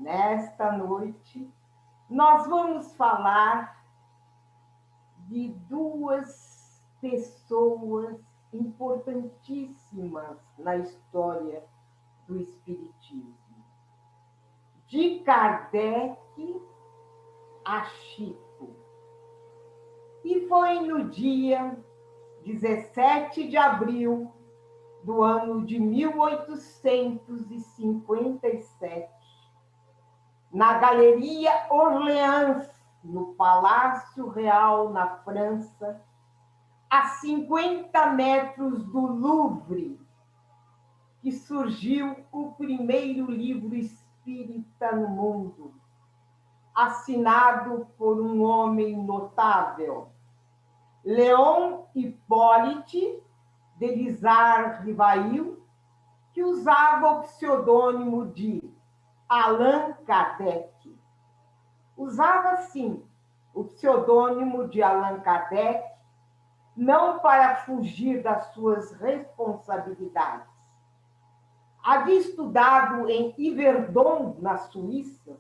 Nesta noite, nós vamos falar de duas pessoas importantíssimas na história do Espiritismo. De Kardec a Chico. E foi no dia 17 de abril do ano de 1857, na Galeria Orleans, no Palácio Real, na França, a 50 metros do Louvre, que surgiu o primeiro livro espírita no mundo, assinado por um homem notável, Léon Hippolyte Delisle Rivail, que usava o pseudônimo de Allan Kardec. Usava, sim, o pseudônimo de Allan Kardec, não para fugir das suas responsabilidades. Havia estudado em Yverdon, na Suíça,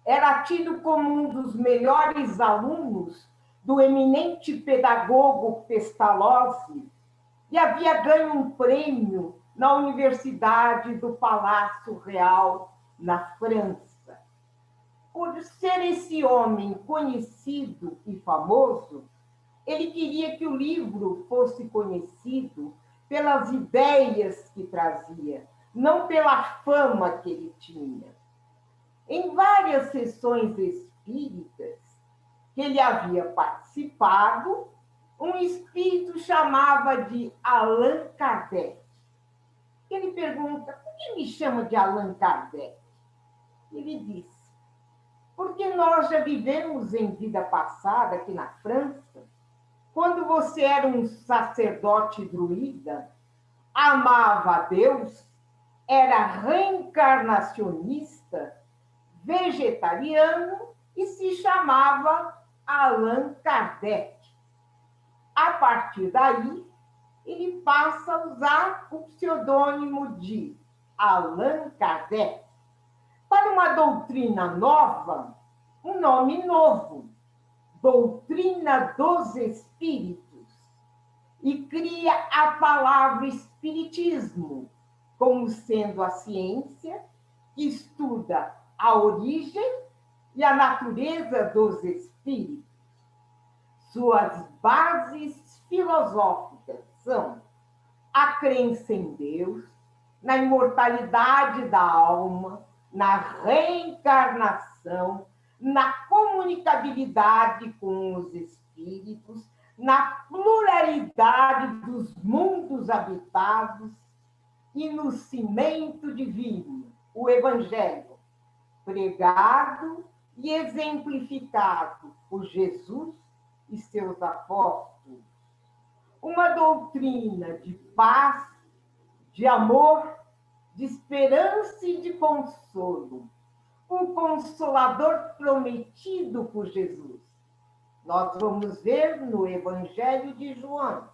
era tido como um dos melhores alunos do eminente pedagogo Pestalozzi e havia ganho um prêmio na Universidade do Palácio Real, na França. Por ser esse homem conhecido e famoso, ele queria que o livro fosse conhecido pelas ideias que trazia, não pela fama que ele tinha. Em várias sessões espíritas que ele havia participado, um espírito chamava de Allan Kardec. Ele pergunta: por que me chama de Allan Kardec? Ele disse: porque nós já vivemos em vida passada aqui na França, quando você era um sacerdote druida, amava a Deus, era reencarnacionista, vegetariano e se chamava Allan Kardec. A partir daí, ele passa a usar o pseudônimo de Allan Kardec. Para uma doutrina nova, um nome novo, Doutrina dos Espíritos, e cria a palavra Espiritismo como sendo a ciência que estuda a origem e a natureza dos espíritos. Suas bases filosóficas são a crença em Deus, na imortalidade da alma, na reencarnação, na comunicabilidade com os espíritos, na pluralidade dos mundos habitados e no cimento divino, o Evangelho, pregado e exemplificado por Jesus e seus apóstolos. Uma doutrina de paz, de amor, de esperança e de consolo. Um consolador prometido por Jesus. Nós vamos ver no Evangelho de João,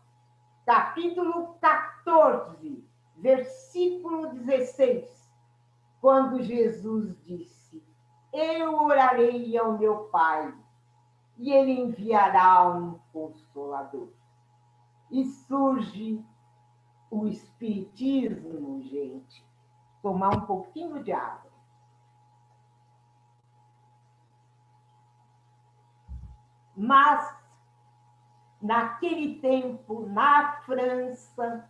capítulo 14, versículo 16, quando Jesus disse: eu orarei ao meu Pai, e ele enviará um consolador. E surge o Espiritismo, gente. Tomar um pouquinho de água. Mas, naquele tempo, na França,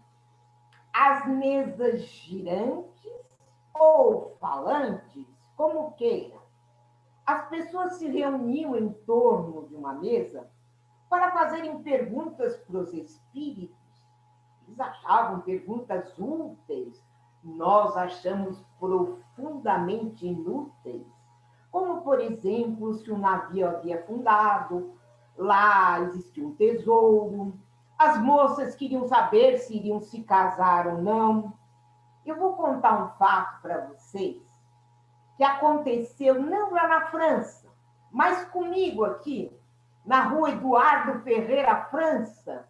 as mesas girantes ou falantes, como queira, as pessoas se reuniam em torno de uma mesa para fazerem perguntas para os espíritos. Eles achavam perguntas úteis, nós achamos profundamente inúteis. Como, por exemplo, se o navio havia afundado, lá existia um tesouro, as moças queriam saber se iriam se casar ou não. Eu vou contar um fato para vocês que aconteceu não lá na França, mas comigo aqui, na rua Eduardo Ferreira, França,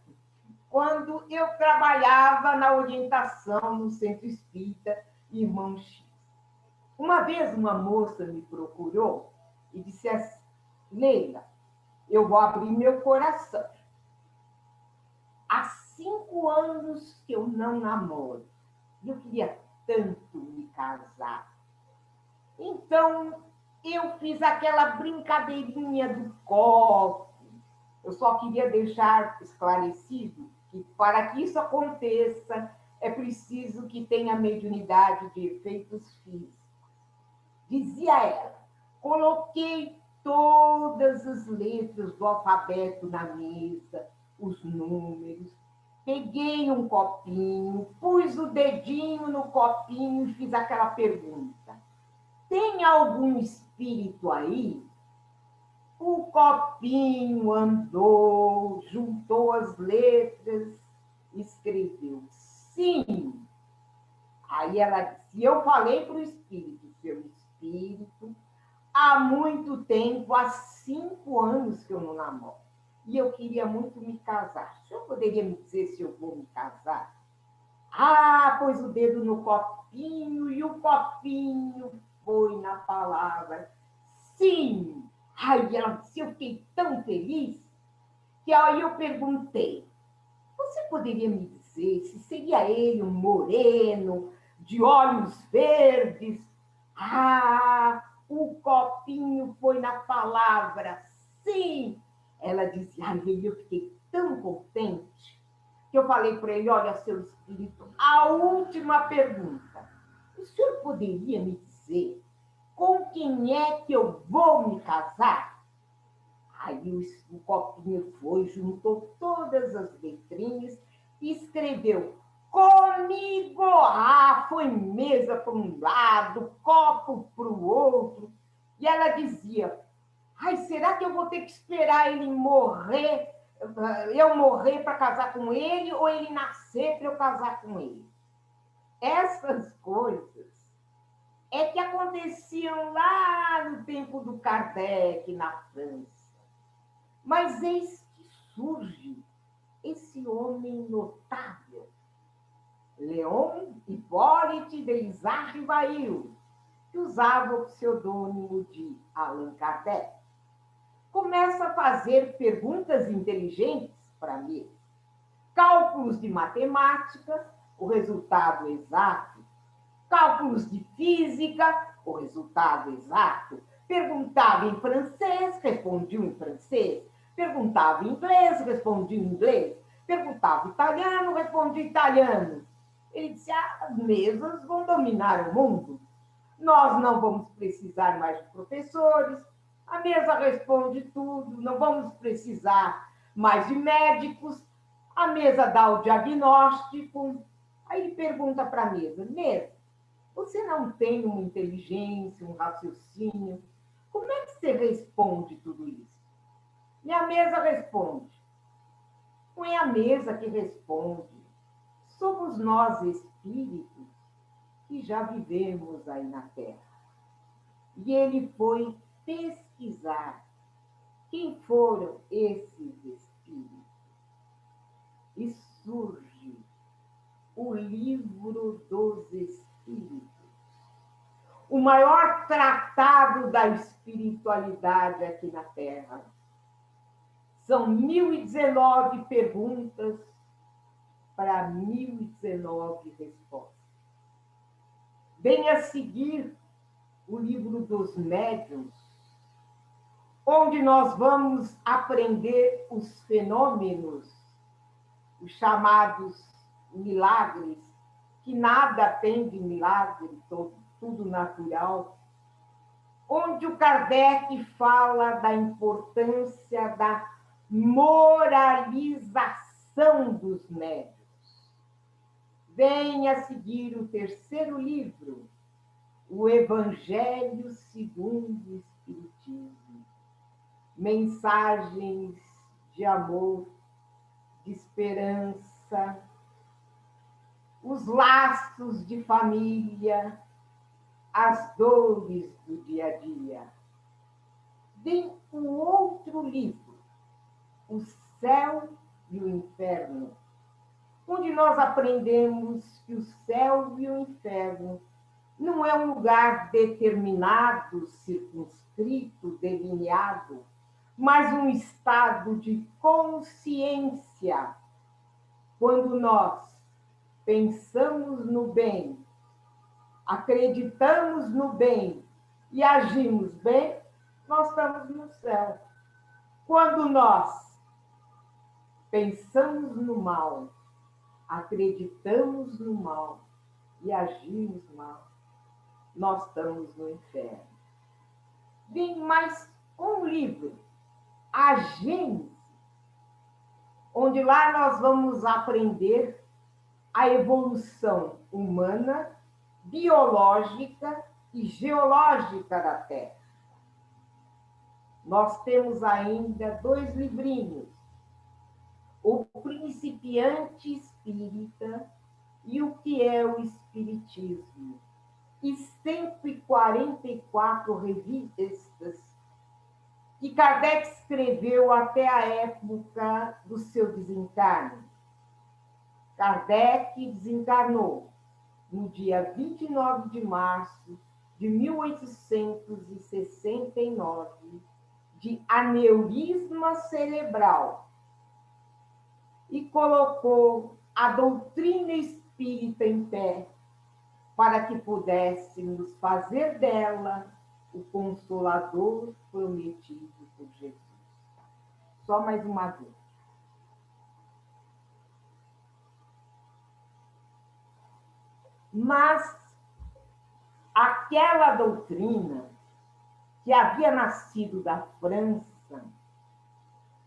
quando eu trabalhava na orientação no Centro Espírita Irmão X. Uma vez uma moça me procurou e disse assim: Leila, eu vou abrir meu coração. Há 5 anos que eu não namoro. E eu queria tanto me casar. Então, eu fiz aquela brincadeirinha do copo. Eu só queria deixar esclarecido que, para que isso aconteça, é preciso que tenha mediunidade de efeitos físicos. Dizia ela, coloquei todas as letras do alfabeto na mesa, os números, peguei um copinho, pus o dedinho no copinho e fiz aquela pergunta: tem algum espírito aí? O copinho andou, juntou as letras, escreveu sim. Aí ela disse: eu falei para o espírito, seu espírito, há muito tempo, há 5 anos que eu não namoro. E eu queria muito me casar. O senhor poderia me dizer se eu vou me casar? Ah, pôs o dedo no copinho e o copinho foi na palavra sim. Ai, ela disse, eu fiquei tão feliz que aí eu perguntei, você poderia me dizer se seria ele um moreno, de olhos verdes? Ah, o copinho foi na palavra sim. Ela disse, ai, eu fiquei tão contente que eu falei para ele, olha, seu espírito, a última pergunta. O senhor poderia me dizer com quem é que eu vou me casar? Aí o copinho foi, juntou todas as letrinhas e escreveu comigo. Ah, foi mesa para um lado, copo para o outro. E ela dizia, ai, será que eu vou ter que esperar ele morrer, eu morrer para casar com ele, ou ele nascer para eu casar com ele? Essas coisas é que aconteciam lá no tempo do Kardec, na França. Mas eis que surge esse homem notável, Leon Hippolyte Delisard Rivail, que usava o pseudônimo de Allan Kardec. Começa a fazer perguntas inteligentes para mim. Cálculos de matemática, o resultado exato. Cálculos de física, o resultado exato. Perguntava em francês, respondia em francês. Perguntava em inglês, respondia em inglês. Perguntava italiano, respondia italiano. Ele disse, as mesas vão dominar o mundo. Nós não vamos precisar mais de professores, a mesa responde tudo, não vamos precisar mais de médicos, a mesa dá o diagnóstico. Aí ele pergunta para a mesa, você não tem uma inteligência, um raciocínio? Como é que você responde tudo isso? E a mesa responde. Não é a mesa que responde. Somos nós espíritos que já vivemos aí na Terra. E ele foi pesquisar quem foram esses espíritos. E surge o Livro dos Espíritos, o maior tratado da espiritualidade aqui na Terra. São 1019 perguntas para 1019 respostas. Vem a seguir o Livro dos Médiuns, onde nós vamos aprender os fenômenos, os chamados milagres, que nada tem de milagre, tudo natural, onde o Kardec fala da importância da moralização dos médiuns. Vem a seguir o terceiro livro, o Evangelho segundo o Espiritismo. Mensagens de amor, de esperança, os laços de família, as dores do dia a dia. Vem um outro livro, O Céu e o Inferno, onde nós aprendemos que o céu e o inferno não é um lugar determinado, circunscrito, delineado, mas um estado de consciência. Quando nós pensamos no bem, acreditamos no bem e agimos bem, nós estamos no céu. Quando nós pensamos no mal, acreditamos no mal e agimos mal, nós estamos no inferno. Tem mais um livro, A Gênese, onde lá nós vamos aprender a evolução humana, biológica e geológica da Terra. Nós temos ainda 2 livrinhos, O Principiante Espírita e O que é o Espiritismo, e 144 revistas que Kardec escreveu até a época do seu desencarne. Kardec desencarnou no dia 29 de março de 1869, de aneurisma cerebral, e colocou a doutrina espírita em pé para que pudéssemos fazer dela o Consolador prometido por Jesus. Só mais uma vez. Mas aquela doutrina que havia nascido da França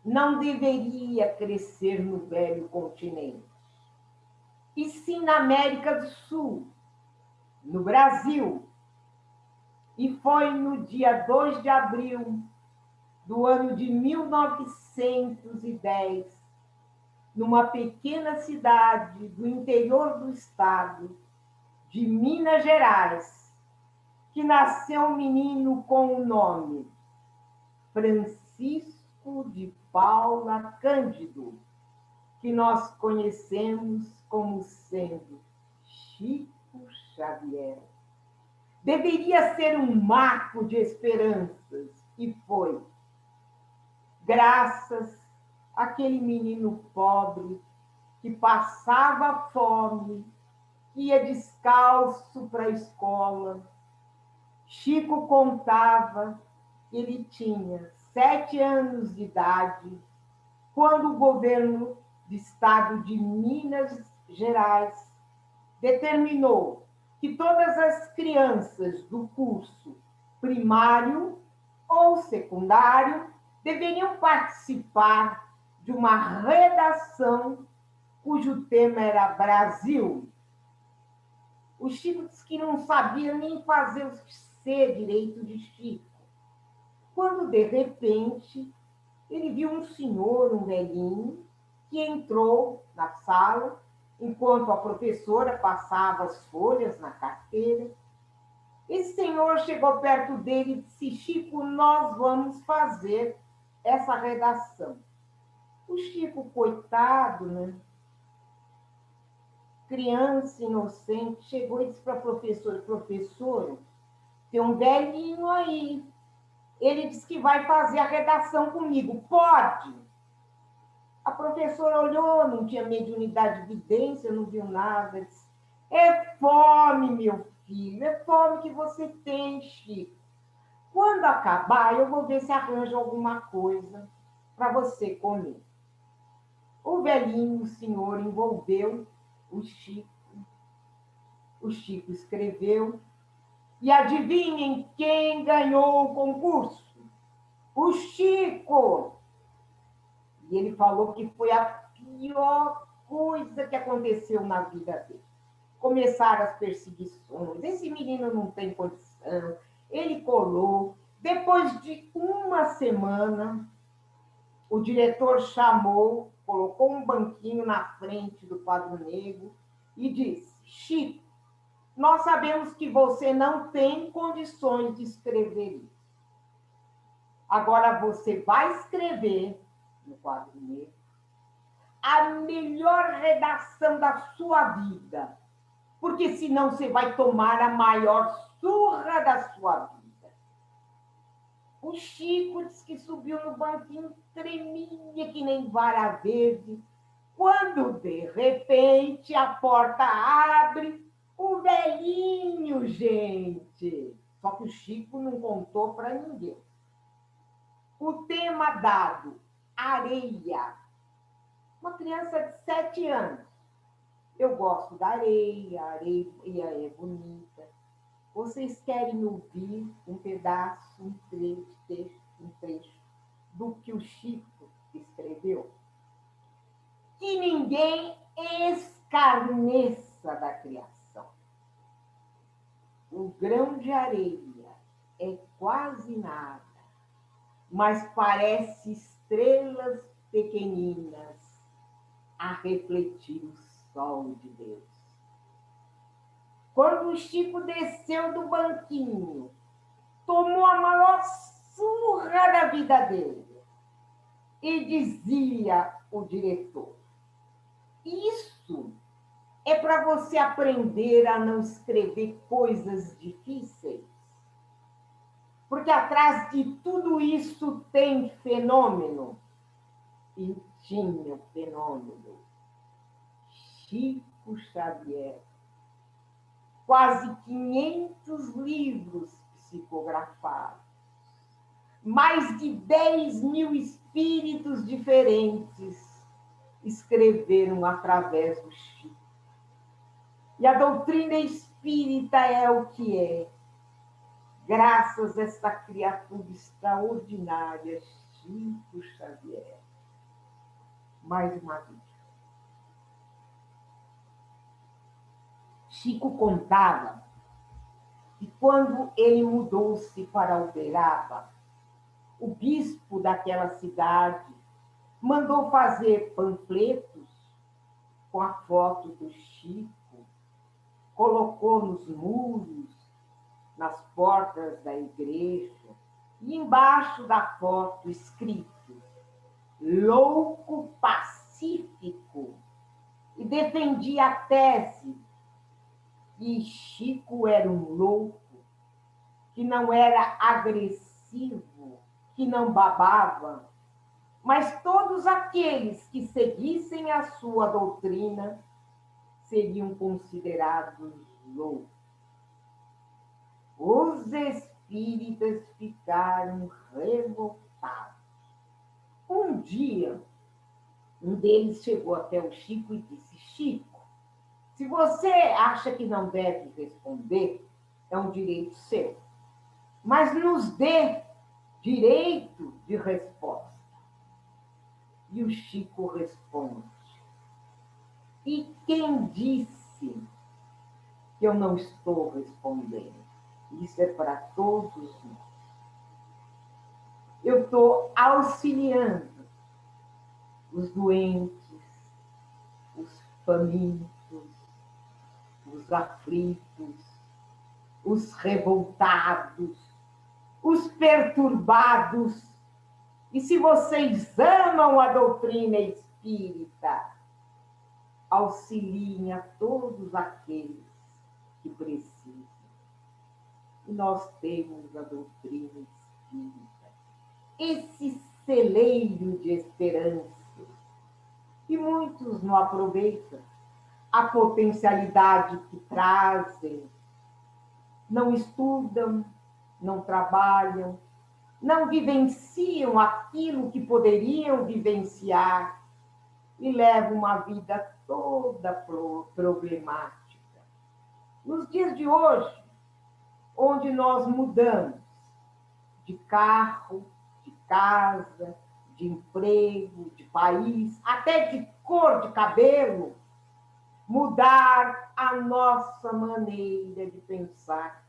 não deveria crescer no velho continente, e sim na América do Sul, no Brasil. E foi no dia 2 de abril do ano de 1910, numa pequena cidade do interior do estado de Minas Gerais, que nasceu um menino com o nome Francisco de Paula Cândido, que nós conhecemos como sendo Chico Xavier. Deveria ser um marco de esperanças, e foi. Graças àquele menino pobre que passava fome, ia descalço para a escola. Chico contava que ele tinha 7 anos de idade quando o governo do estado de Minas Gerais determinou que todas as crianças do curso primário ou secundário deveriam participar de uma redação cujo tema era Brasil. O Chico disse que não sabia nem fazer o C direito de Chico, quando, de repente, ele viu um senhor, um velhinho, que entrou na sala, enquanto a professora passava as folhas na carteira. Esse senhor chegou perto dele e disse: Chico, nós vamos fazer essa redação. O Chico, coitado, né? Criança inocente, chegou e disse para a professora: professora, tem um velhinho aí. Ele disse que vai fazer a redação comigo. Pode? A professora olhou, não tinha mediunidade de evidência, não viu nada. Disse: é fome, meu filho, é fome que você tem, Chico. Quando acabar, eu vou ver se arranjo alguma coisa para você comer. O velhinho, o senhor, envolveu o Chico. O Chico escreveu. E adivinhem quem ganhou o concurso? O Chico! E ele falou que foi a pior coisa que aconteceu na vida dele. Começaram as perseguições. Esse menino não tem condição. Ele colou. Depois de uma semana, o diretor chamou, colocou um banquinho na frente do quadro negro e disse: Chico, nós sabemos que você não tem condições de escrever isso. Agora você vai escrever no quadro negro a melhor redação da sua vida. porque senão você vai tomar a maior surra da sua vida. O Chico diz que subiu no banquinho, tremia que nem vara verde, quando de repente a porta abre, o velhinho, gente. Só que o Chico não contou para ninguém. O tema dado, areia. Uma criança de 7 anos. Eu gosto da areia, a areia é bonita. Vocês querem ouvir um pedaço, um trecho do que o Chico escreveu? Que ninguém escarneça da criação. O grão de areia é quase nada, mas parece estrelas pequeninas a refletir o sol de Deus. Quando o Chico desceu do banquinho, tomou a maior surra da vida dele. E dizia o diretor: isso é para você aprender a não escrever coisas difíceis. Porque atrás de tudo isso tem fenômeno. E tinha o fenômeno. Chico Xavier. Quase 500 livros psicografados. Mais de 10 mil espíritos diferentes escreveram através do Chico. E a doutrina espírita é o que é, graças a esta criatura extraordinária, Chico Xavier. Mais uma vez. Chico contava que quando ele mudou-se para Uberaba, o bispo daquela cidade mandou fazer panfletos com a foto do Chico, colocou nos muros, nas portas da igreja, e embaixo da foto escrito: louco pacífico, e defendia a tese que Chico era um louco, que não era agressivo, que não babava, mas todos aqueles que seguissem a sua doutrina seriam considerados loucos. Os espíritas ficaram revoltados. Um dia, um deles chegou até o Chico e disse: Chico, se você acha que não deve responder, é um direito seu, mas nos dê direito de resposta. E o Chico responde: e quem disse que eu não estou respondendo? Isso é para todos nós. Eu estou auxiliando os doentes, os famintos, os aflitos, os revoltados, os perturbados. E se vocês amam a doutrina espírita, auxiliem a todos aqueles que precisam. E nós temos a doutrina espírita, esse celeiro de esperança, que muitos não aproveitam, a potencialidade que trazem, não estudam, não trabalham, não vivenciam aquilo que poderiam vivenciar e levam uma vida toda problemática. Nos dias de hoje, onde nós mudamos de carro, de casa, de emprego, de país, até de cor de cabelo, mudar a nossa maneira de pensar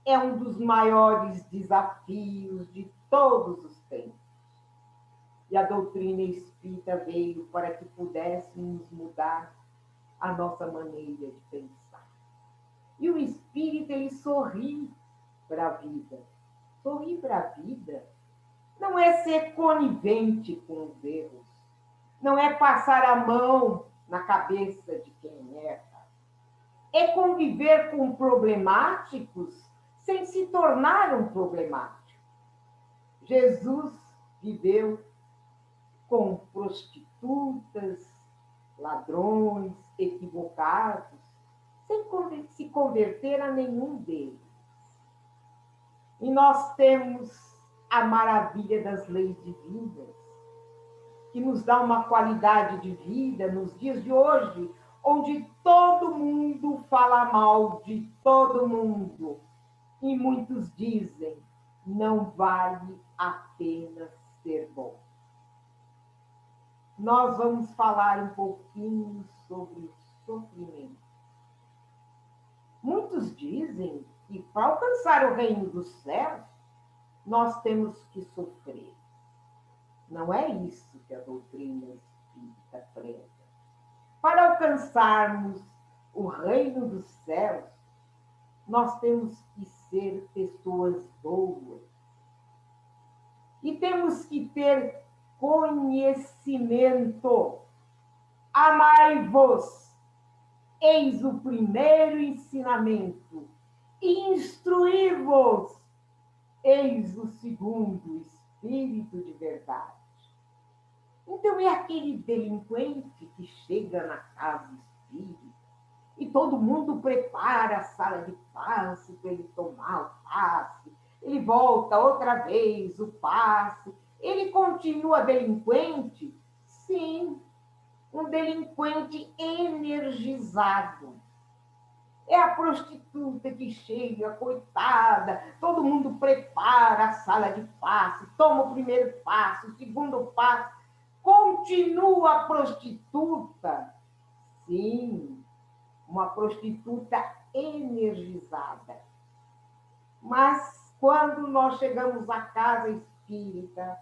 é um dos maiores desafios de todos os tempos. E a doutrina espírita veio para que pudéssemos mudar a nossa maneira de pensar. E o espírito, ele sorri para a vida. Sorrir para a vida não é ser conivente com os erros, não é passar a mão na cabeça de quem erra, é conviver com problemáticos sem se tornar um problemático. Jesus viveu com prostitutas, ladrões, equivocados, sem se converter a nenhum deles. E nós temos a maravilha das leis divinas, que nos dá uma qualidade de vida nos dias de hoje, onde todo mundo fala mal de todo mundo. E muitos dizem, não vale a pena ser bom. Nós vamos falar um pouquinho sobre o sofrimento. Muitos dizem que para alcançar o reino dos céus, nós temos que sofrer. Não é isso que a doutrina espírita prega. Para alcançarmos o reino dos céus, nós temos que ser pessoas boas. E temos que ter conhecimento. Amai-vos, eis o primeiro ensinamento. Instruir-vos, eis o segundo, espírito de verdade. Então é aquele delinquente que chega na casa espírita e todo mundo prepara a sala de passe para ele tomar o passe. Ele volta outra vez o passe. Ele continua delinquente? Sim, um delinquente energizado. É a prostituta que chega, coitada, todo mundo prepara a sala de passe, toma o primeiro passe, o segundo passe, continua a prostituta? Sim, uma prostituta energizada. Mas quando nós chegamos à casa espírita,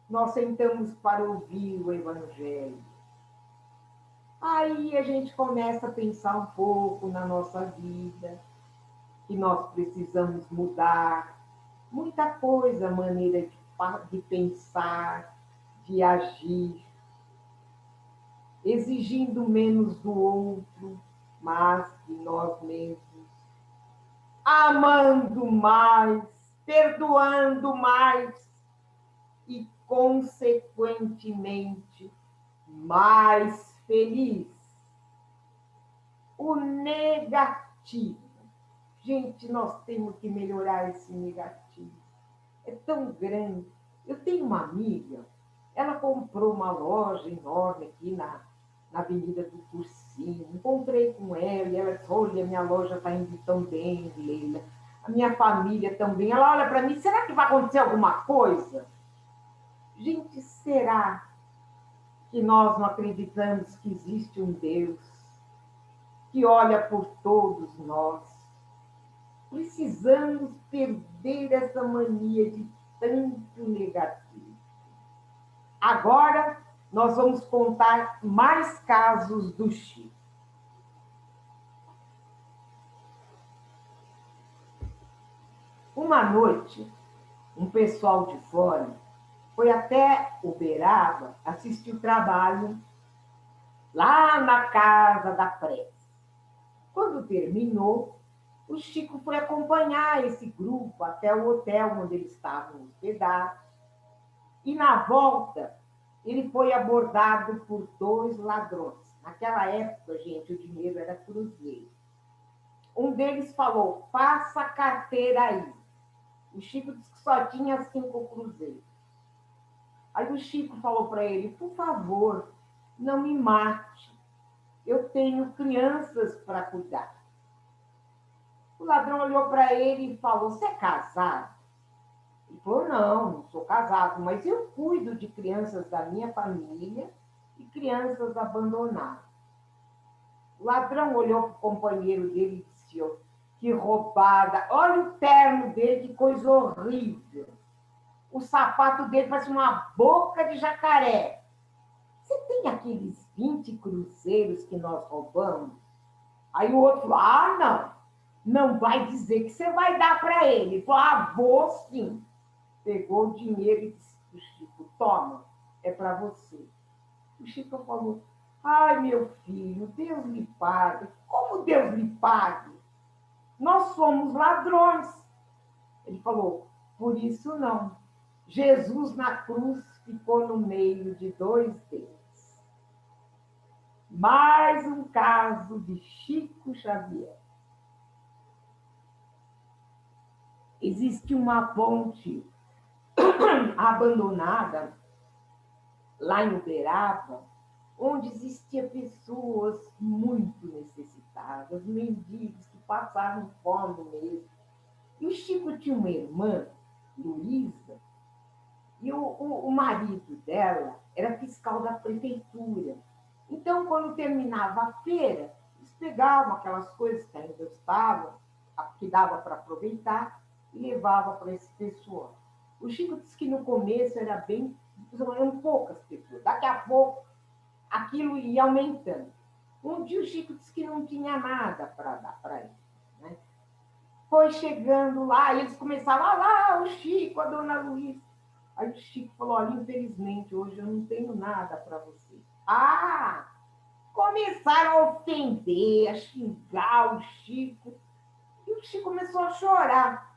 nós sentamos para ouvir o Evangelho. Aí a gente começa a pensar um pouco na nossa vida, que nós precisamos mudar muita coisa, a maneira de pensar, de agir, exigindo menos do outro, mas de nós mesmos, amando mais, perdoando mais e, consequentemente, mais feliz. O negativo. Gente, nós temos que melhorar esse negativo. É tão grande. Eu tenho uma amiga, ela comprou uma loja enorme aqui na Avenida do Cursinho. Encontrei com ela e ela disse, olha, minha loja está indo tão bem, Leila. A minha família também. Ela olha para mim, será que vai acontecer alguma coisa? Gente, será que nós não acreditamos que existe um Deus que olha por todos nós? Precisamos perder essa mania de tanto negativo. Agora, nós vamos contar mais casos do Chico. Uma noite, um pessoal de fora foi até Uberaba assistir o trabalho lá na Casa da Prece. Quando terminou, o Chico foi acompanhar esse grupo até o hotel onde eles estavam hospedados. E na volta, ele foi abordado por 2 ladrões. Naquela época, gente, o dinheiro era cruzeiro. Um deles falou, passa a carteira aí. O Chico disse que só tinha 5 cruzeiros. Aí o Chico falou para ele, por favor, não me mate. Eu tenho crianças para cuidar. O ladrão olhou para ele e falou, você é casado? Ele falou, não sou casado, mas eu cuido de crianças da minha família e crianças abandonadas. O ladrão olhou para o companheiro dele e disse, oh, que roubada, olha o terno dele, que coisa horrível. O sapato dele parece uma boca de jacaré. Você tem aqueles 20 cruzeiros que nós roubamos? Aí o outro falou, não vai dizer que você vai dar para ele. Ele falou, vou sim. Pegou o dinheiro e disse para o Chico, toma, é para você. O Chico falou, Ai, meu filho, Deus lhe pague. Como Deus lhe pague? Nós somos ladrões. Ele falou, por isso não. Jesus na cruz ficou no meio de dois deles. Mais um caso de Chico Xavier. Existe uma ponte abandonada lá em Uberaba, onde existiam pessoas muito necessitadas, mendigos que passavam fome mesmo. E o Chico tinha uma irmã, Luísa, e o marido dela era fiscal da prefeitura. Então, quando terminava a feira, eles pegavam aquelas coisas que ainda estavam, que dava para aproveitar, e levavam para esse pessoal. O Chico disse que no começo eram poucas pessoas. Daqui a pouco, aquilo ia aumentando. Um dia o Chico disse que não tinha nada para dar para ele. Né? Foi chegando lá, e eles começaram, lá, o Chico, a dona Luísa. Aí o Chico falou, olha, infelizmente, hoje eu não tenho nada para você. Começaram a ofender, a xingar o Chico. E o Chico começou a chorar.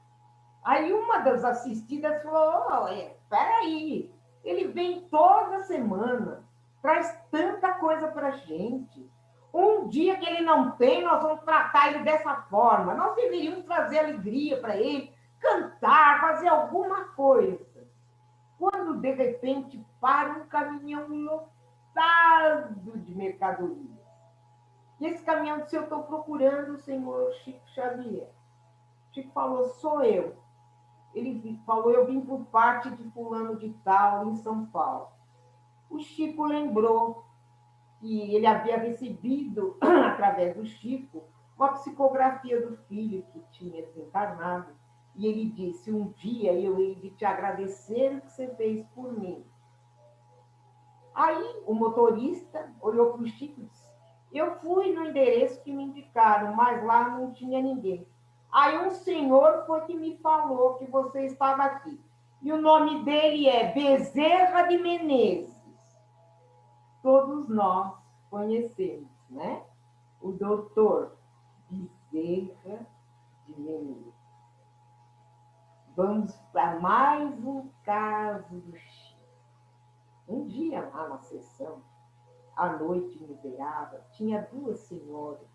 Aí uma das assistidas falou, peraí, ele vem toda semana, traz tanta coisa para a gente. Um dia que ele não tem, nós vamos tratar ele dessa forma. Nós deveríamos trazer alegria para ele, cantar, fazer alguma coisa. Quando, de repente, para um caminhão lotado de mercadoria. E esse caminhão disse, eu estou procurando o senhor Chico Xavier. Chico falou, sou eu. Ele falou, eu vim por parte de fulano de tal, em São Paulo. O Chico lembrou que ele havia recebido, através do Chico, uma psicografia do filho que tinha desencarnado. E ele disse, um dia eu hei de te agradecer o que você fez por mim. Aí o motorista olhou para o Chico e disse, eu fui no endereço que me indicaram, mas lá não tinha ninguém. Aí um senhor foi que me falou que você estava aqui. E o nome dele é Bezerra de Menezes. Todos nós conhecemos, né? O doutor Bezerra de Menezes. Vamos para mais um caso do Chico. Um dia lá na sessão, à noite em Uberaba, tinha duas senhoras,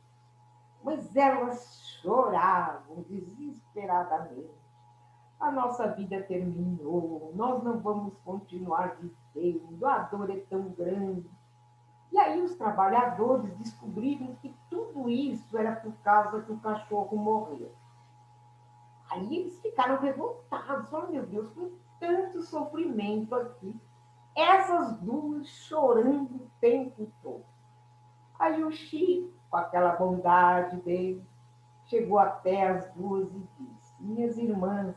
mas elas choravam desesperadamente. A nossa vida terminou, nós não vamos continuar vivendo, a dor é tão grande. E aí os trabalhadores descobriram que tudo isso era por causa que o cachorro morreu. Aí eles ficaram revoltados, falaram, meu Deus, com tanto sofrimento aqui, essas duas chorando o tempo todo. Aí o Chico, com aquela bondade dele, chegou até as duas e disse, minhas irmãs,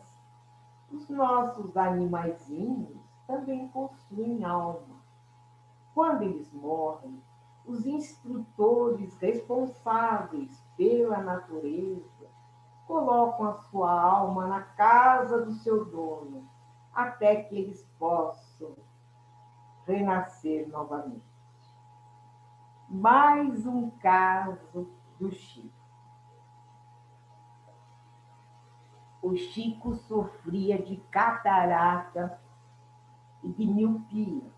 os nossos animaizinhos também possuem alma. Quando eles morrem, os instrutores responsáveis pela natureza colocam a sua alma na casa do seu dono, até que eles possam renascer novamente. Mais um caso do Chico. O Chico sofria de catarata e de miopia.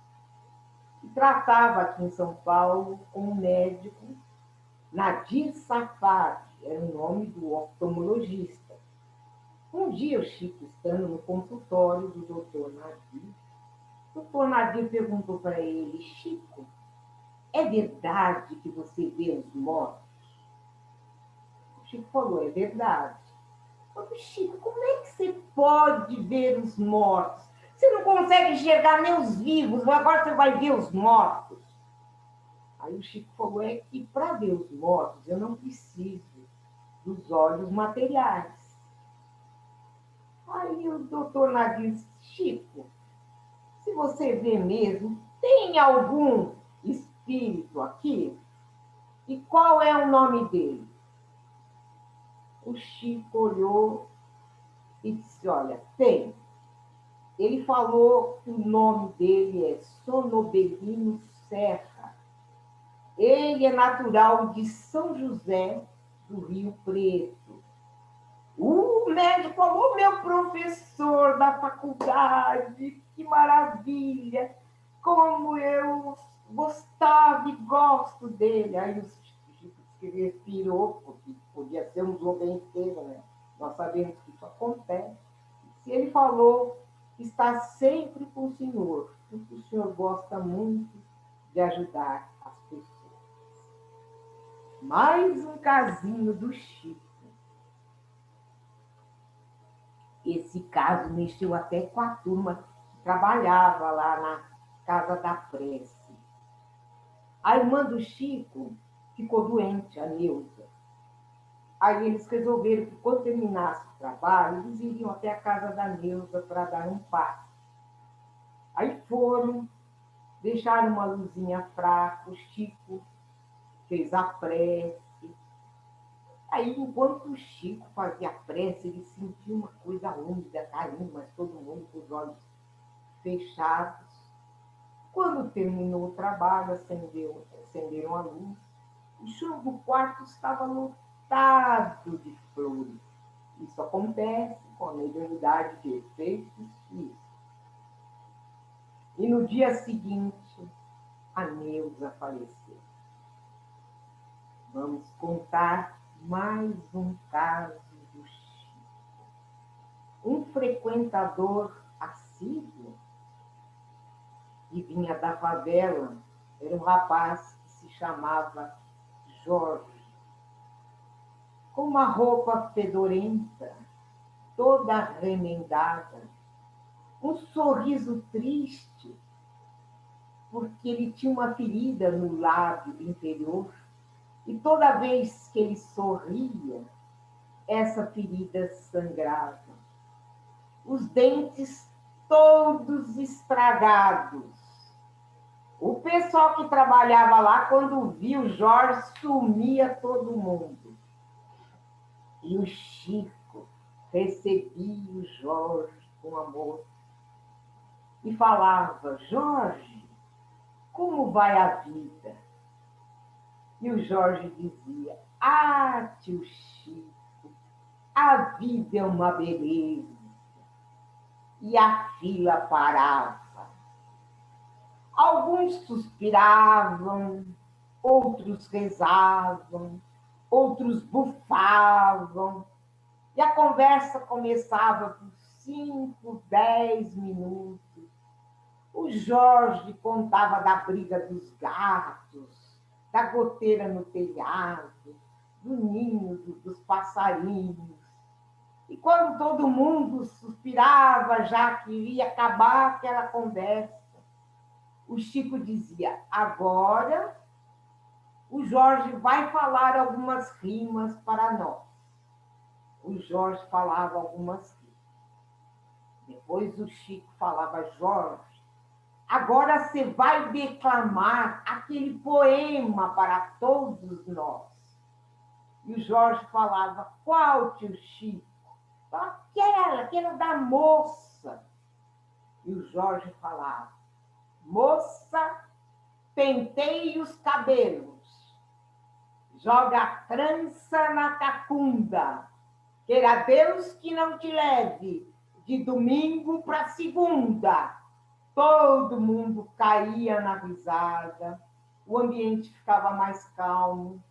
E tratava aqui em São Paulo com um médico, Nadir Safadi, era o nome do oftalmologista. Um dia o Chico, estando no consultório do doutor Nadir, o doutor Nadir perguntou para ele, Chico, é verdade que você vê os mortos? O Chico falou, é verdade. Eu, Chico, como é que você pode ver os mortos? Você não consegue enxergar nem os vivos, agora você vai ver os mortos. Aí o Chico falou, é que para ver os mortos eu não preciso dos olhos materiais. Aí o doutor Nadir disse, Chico, se você vê mesmo, tem algum espírito aqui? E qual é o nome dele? O Chico olhou e disse, olha, tem. Ele falou que o nome dele é Sonoberlino Serra. Ele é natural de São José do Rio Preto. O médico falou, meu professor da faculdade, que maravilha, como eu gostava e gosto dele. Aí o Chico se respirou, porque podia ser um jogo inteiro, né? Nós sabemos que isso acontece. Se ele falou que está sempre com o senhor, porque o senhor gosta muito de ajudar as pessoas. Mais um casinho do Chico. Esse caso mexeu até com a turma que trabalhava lá na Casa da Prece. A irmã do Chico ficou doente, a Neuza. Aí eles resolveram que, quando terminasse o trabalho, eles iriam até a casa da Neuza para dar um passe. Aí foram, deixaram uma luzinha fraca, o Chico fez a prece. Aí, enquanto o Chico fazia a prece, ele sentia uma coisa úmida caindo, mas todo mundo com os olhos fechados. Quando terminou o trabalho, acenderam a luz. O chão do quarto estava lotado de flores. Isso acontece com a mediunidade de efeitos físicos. E no dia seguinte, a Neuza faleceu. Vamos contar mais um caso do Chico. Um frequentador assíduo que vinha da favela era um rapaz que se chamava Jorge, com uma roupa fedorenta, toda remendada, um sorriso triste, porque ele tinha uma ferida no lábio inferior e toda vez que ele sorria, essa ferida sangrava. Os dentes todos estragados. O pessoal que trabalhava lá, quando viu Jorge, sumia todo mundo. E o Chico recebia o Jorge com amor e falava, Jorge, como vai a vida? E o Jorge dizia, tio Chico, a vida é uma beleza. E a fila parava. Alguns suspiravam, outros rezavam, outros bufavam. E a conversa começava por 5, 10 minutos. O Jorge contava da briga dos gatos, da goteira no telhado, do ninho dos passarinhos. E quando todo mundo suspirava, já que ia acabar aquela conversa, o Chico dizia, agora o Jorge vai falar algumas rimas para nós. O Jorge falava algumas rimas. Depois o Chico falava, Jorge, agora você vai declamar aquele poema para todos nós. E o Jorge falava, qual, tio Chico? Aquela da moça. E o Jorge falava, moça, penteie os cabelos, joga a trança na cacunda, queira Deus que não te leve de domingo para segunda. Todo mundo caía na risada, o ambiente ficava mais calmo.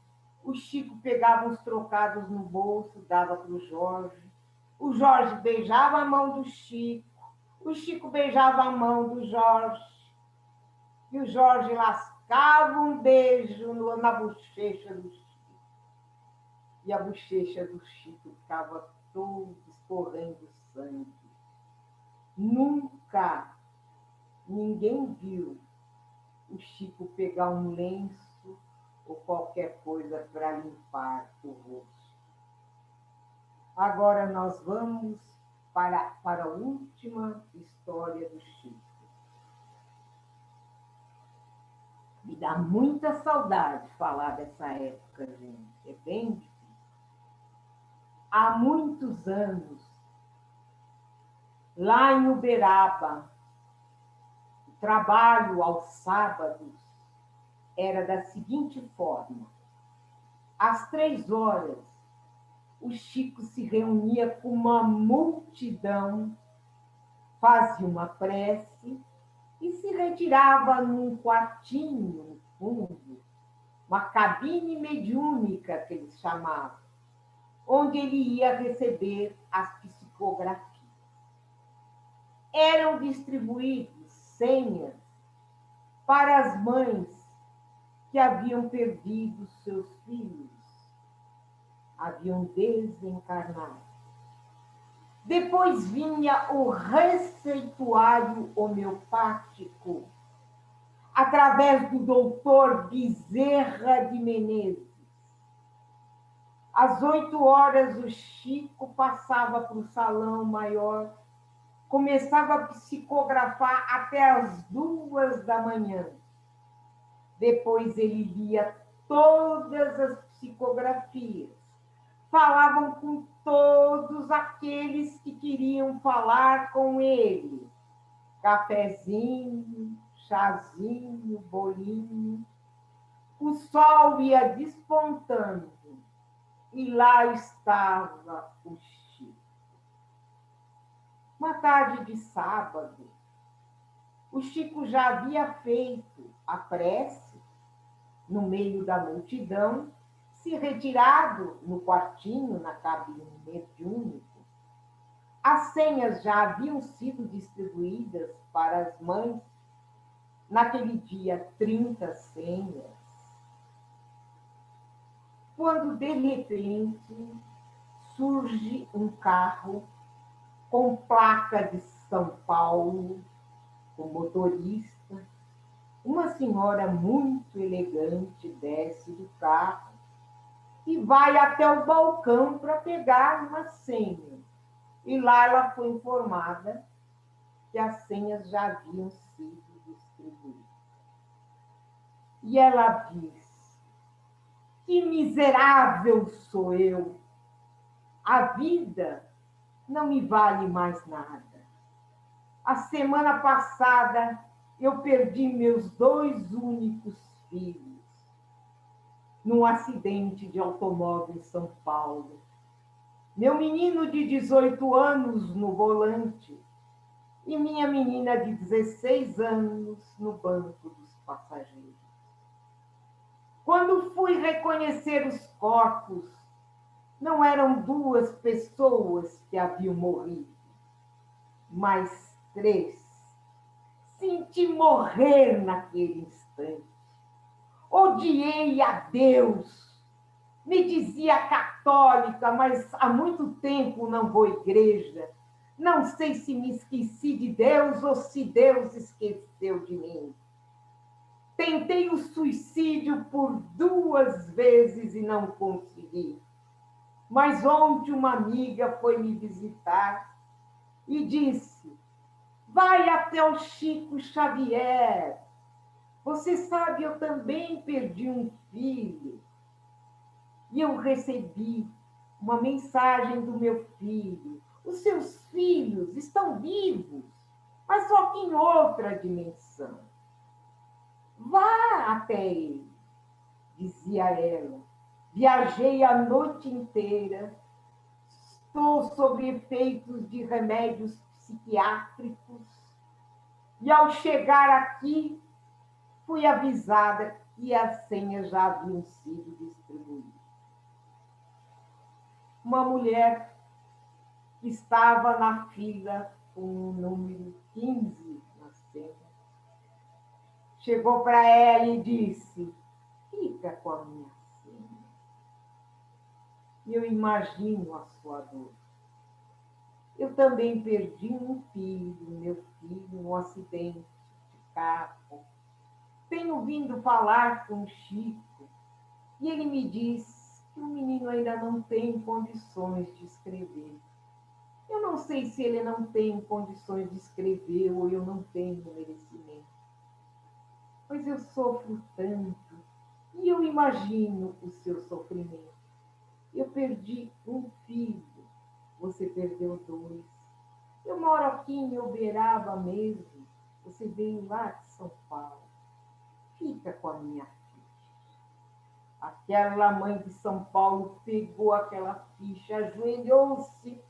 O Chico pegava uns trocados no bolso, dava para o Jorge. O Jorge beijava a mão do Chico. O Chico beijava a mão do Jorge. E o Jorge lascava um beijo na bochecha do Chico. E a bochecha do Chico ficava toda escorrendo sangue. Nunca ninguém viu o Chico pegar um lenço ou qualquer coisa para limpar o rosto. Agora nós vamos para a última história do Chico. Me dá muita saudade falar dessa época, gente. É bem difícil. Há muitos anos, lá em Uberaba, o trabalho aos sábados era da seguinte forma: às 3 horas, o Chico se reunia com uma multidão, fazia uma prece e se retirava num quartinho no fundo, uma cabine mediúnica que eles chamavam, onde ele ia receber as psicografias. Eram distribuídas senhas para as mães que haviam perdido seus filhos, haviam desencarnado. Depois vinha o receituário homeopático, através do doutor Bezerra de Menezes. Às 8 horas, o Chico passava para o salão maior, começava a psicografar até às 2 da manhã. Depois ele lia todas as psicografias, falavam com todos aqueles que queriam falar com ele. Cafezinho, chazinho, bolinho. O sol ia despontando e lá estava o Chico. Uma tarde de sábado, o Chico já havia feito a prece no meio da multidão, se retirado no quartinho, na cabine mediúnica. As senhas já haviam sido distribuídas para as mães, naquele dia 30 senhas, quando de repente surge um carro com placa de São Paulo, com motorista. Uma senhora muito elegante desce do carro e vai até o balcão para pegar uma senha. E lá ela foi informada que as senhas já haviam sido distribuídas. E ela diz: que miserável sou eu! A vida não me vale mais nada. A semana passada eu perdi meus 2 únicos filhos num acidente de automóvel em São Paulo. Meu menino de 18 anos no volante e minha menina de 16 anos no banco dos passageiros. Quando fui reconhecer os corpos, não eram 2 pessoas que haviam morrido, mas 3. Senti morrer naquele instante. Odiei a Deus. Me dizia católica, mas há muito tempo não vou à igreja. Não sei se me esqueci de Deus ou se Deus esqueceu de mim. Tentei o suicídio por 2 vezes e não consegui. Mas ontem uma amiga foi me visitar e disse: vai até o Chico Xavier. Você sabe, eu também perdi um filho. E eu recebi uma mensagem do meu filho. Os seus filhos estão vivos, mas só que em outra dimensão. Vá até ele, dizia ela. Viajei a noite inteira, estou sob efeitos de remédios psiquiátricos e ao chegar aqui fui avisada que as senhas já haviam sido distribuídas. Uma mulher que estava na fila com o número 15 na senha chegou para ela e disse: fica com a minha senha. E eu imagino a sua dor. Eu também perdi um filho, meu filho, num acidente de carro. Tenho vindo falar com o Chico e ele me diz que o menino ainda não tem condições de escrever. Eu não sei se ele não tem condições de escrever ou eu não tenho merecimento. Pois eu sofro tanto e eu imagino o seu sofrimento. Eu perdi um filho, você perdeu 2. Eu moro aqui em Uberaba mesmo, você veio lá de São Paulo. Fica com a minha filha. Aquela mãe de São Paulo pegou aquela ficha, ajoelhou-se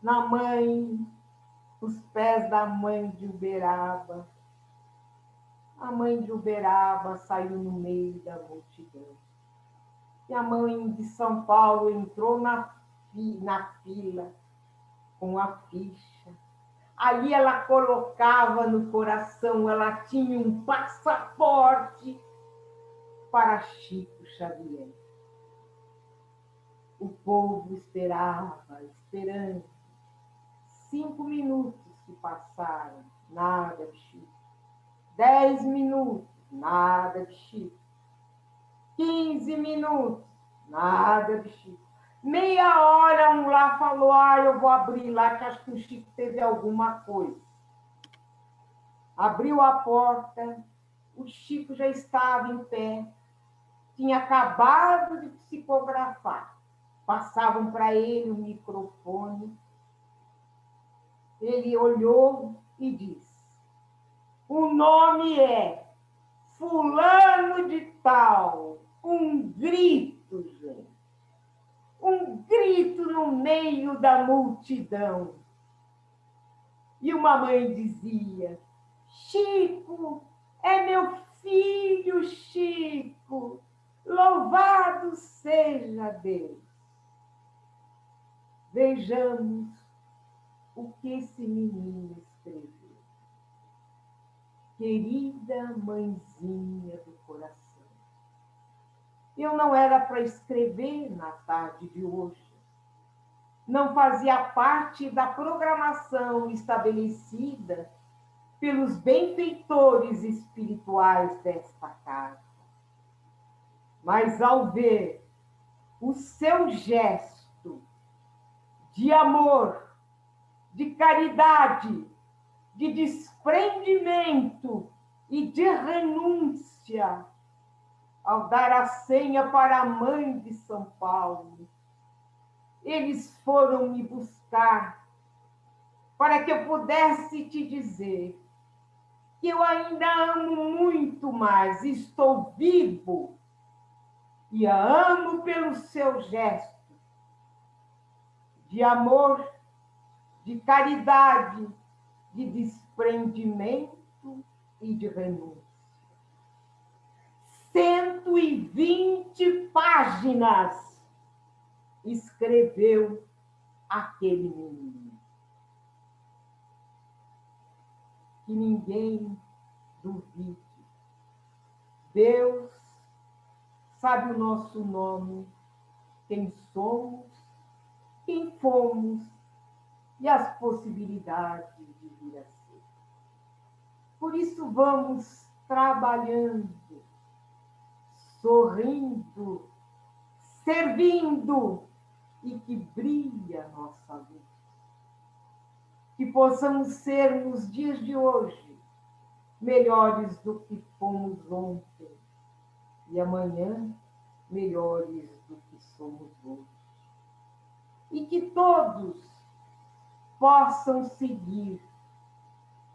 na mãe, os pés da mãe de Uberaba. A mãe de Uberaba saiu no meio da multidão. E a mãe de São Paulo entrou na fila com a ficha. Ali ela colocava no coração, ela tinha um passaporte para Chico Xavier. O povo esperava, esperando. 5 minutos se passaram, nada de Chico. 10 minutos, nada de Chico. 15 minutos, nada de Chico. Meia hora, um lá falou, eu vou abrir lá, que acho que o Chico teve alguma coisa. Abriu a porta, o Chico já estava em pé, tinha acabado de psicografar. Passavam para ele o microfone. Ele olhou e disse, o nome é fulano de tal. Um grito, gente. Um grito no meio da multidão. E uma mãe dizia, Chico, é meu filho Chico, louvado seja Deus. Vejamos o que esse menino escreveu. Querida mãezinha do coração, eu não era para escrever na tarde de hoje. Não fazia parte da programação estabelecida pelos benfeitores espirituais desta casa. Mas ao ver o seu gesto de amor, de caridade, de desprendimento e de renúncia, ao dar a senha para a mãe de São Paulo, eles foram me buscar para que eu pudesse te dizer que eu ainda amo muito mais, estou vivo e a amo pelo seu gesto de amor, de caridade, de desprendimento e de renúncia. 120 páginas escreveu aquele menino. Que ninguém duvide. Deus sabe o nosso nome, quem somos, quem fomos e as possibilidades de vir a ser. Por isso vamos trabalhando, sorrindo, servindo e que brilhe a nossa luz. Que possamos ser nos dias de hoje melhores do que fomos ontem e amanhã melhores do que somos hoje. E que todos possam seguir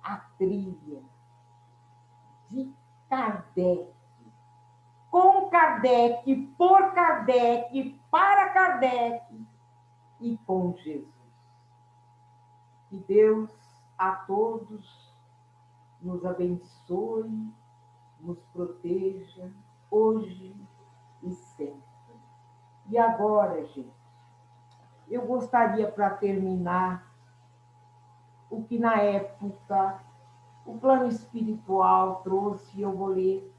a trilha de Kardec, com Kardec, por Kardec, para Kardec e com Jesus. Que Deus a todos nos abençoe, nos proteja, hoje e sempre. E agora, gente, eu gostaria, para terminar, o que na época o plano espiritual trouxe, eu vou ler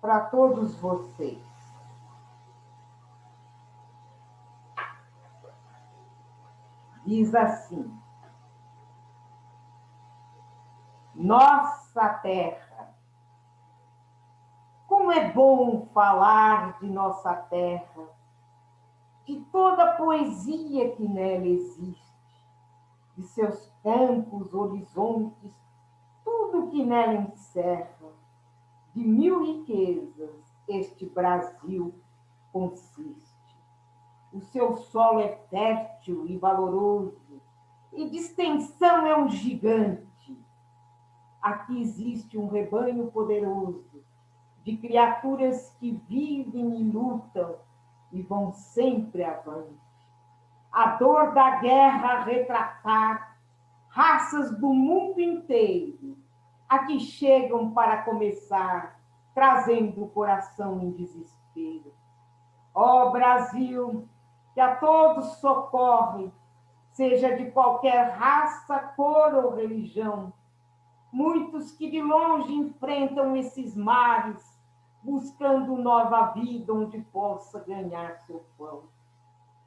para todos vocês. Diz assim: nossa terra. Como é bom falar de nossa terra, de toda a poesia que nela existe, de seus campos, horizontes, tudo que nela encerra, de mil riquezas este Brasil consiste. O seu solo é fértil e valoroso, e de extensão é um gigante. Aqui existe um rebanho poderoso de criaturas que vivem e lutam e vão sempre avante. A dor da guerra a retratar, raças do mundo inteiro, aqui chegam para começar, trazendo o coração em desespero. Ó Brasil, que a todos socorre, seja de qualquer raça, cor ou religião, muitos que de longe enfrentam esses mares, buscando nova vida onde possa ganhar seu pão.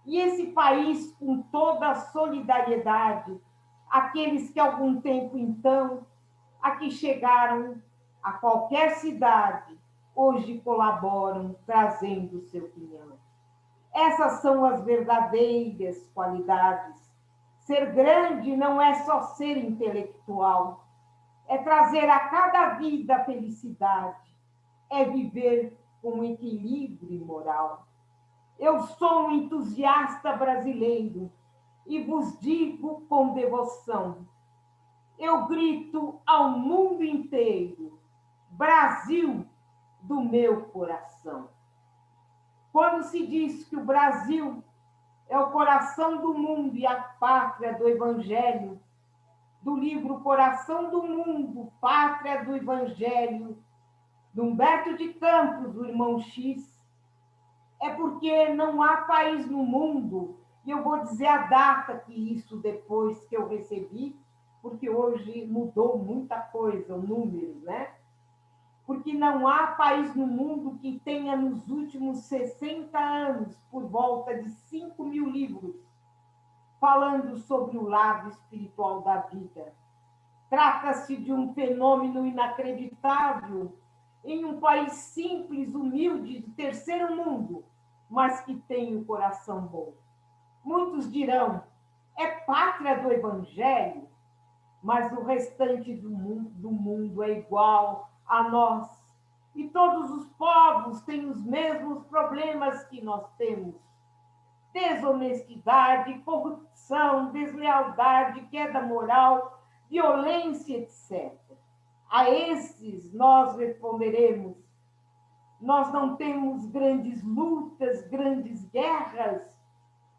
E esse país, com toda a solidariedade, aqueles que algum tempo então aqui chegaram a qualquer cidade, hoje colaboram trazendo seu pinhão. Essas são as verdadeiras qualidades. Ser grande não é só ser intelectual, é trazer a cada vida a felicidade, é viver com equilíbrio moral. Eu sou um entusiasta brasileiro e vos digo com devoção, eu grito ao mundo inteiro, Brasil do meu coração. Quando se diz que o Brasil é o coração do mundo e a pátria do Evangelho, do livro Coração do Mundo, Pátria do Evangelho, de Humberto de Campos, do irmão X, é porque não há país no mundo, e eu vou dizer a data que isso depois que eu recebi, porque hoje mudou muita coisa, o número, né? Porque não há país no mundo que tenha nos últimos 60 anos, por volta de 5.000 livros, falando sobre o lado espiritual da vida. Trata-se de um fenômeno inacreditável em um país simples, humilde, de terceiro mundo, mas que tem o coração bom. Muitos dirão, é pátria do Evangelho, mas o restante do mundo é igual a nós. E todos os povos têm os mesmos problemas que nós temos. Desonestidade, corrupção, deslealdade, queda moral, violência, etc. A esses nós responderemos: nós não temos grandes lutas, grandes guerras,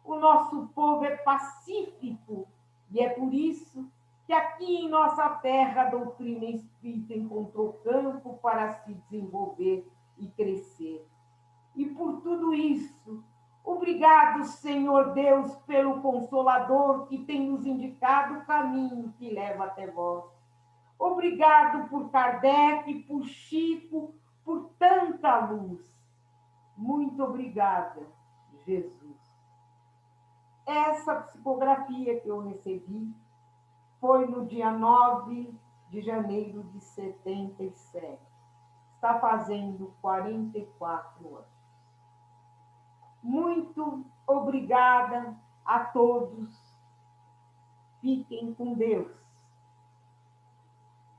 o nosso povo é pacífico e é por isso que aqui em nossa terra a doutrina espírita encontrou campo para se desenvolver e crescer. E por tudo isso, obrigado, Senhor Deus, pelo Consolador que tem nos indicado o caminho que leva até vós. Obrigado por Kardec, por Chico, por tanta luz. Muito obrigada, Jesus. Essa psicografia que eu recebi foi no dia 9 de janeiro de 77. Está fazendo 44 anos. Muito obrigada a todos. Fiquem com Deus.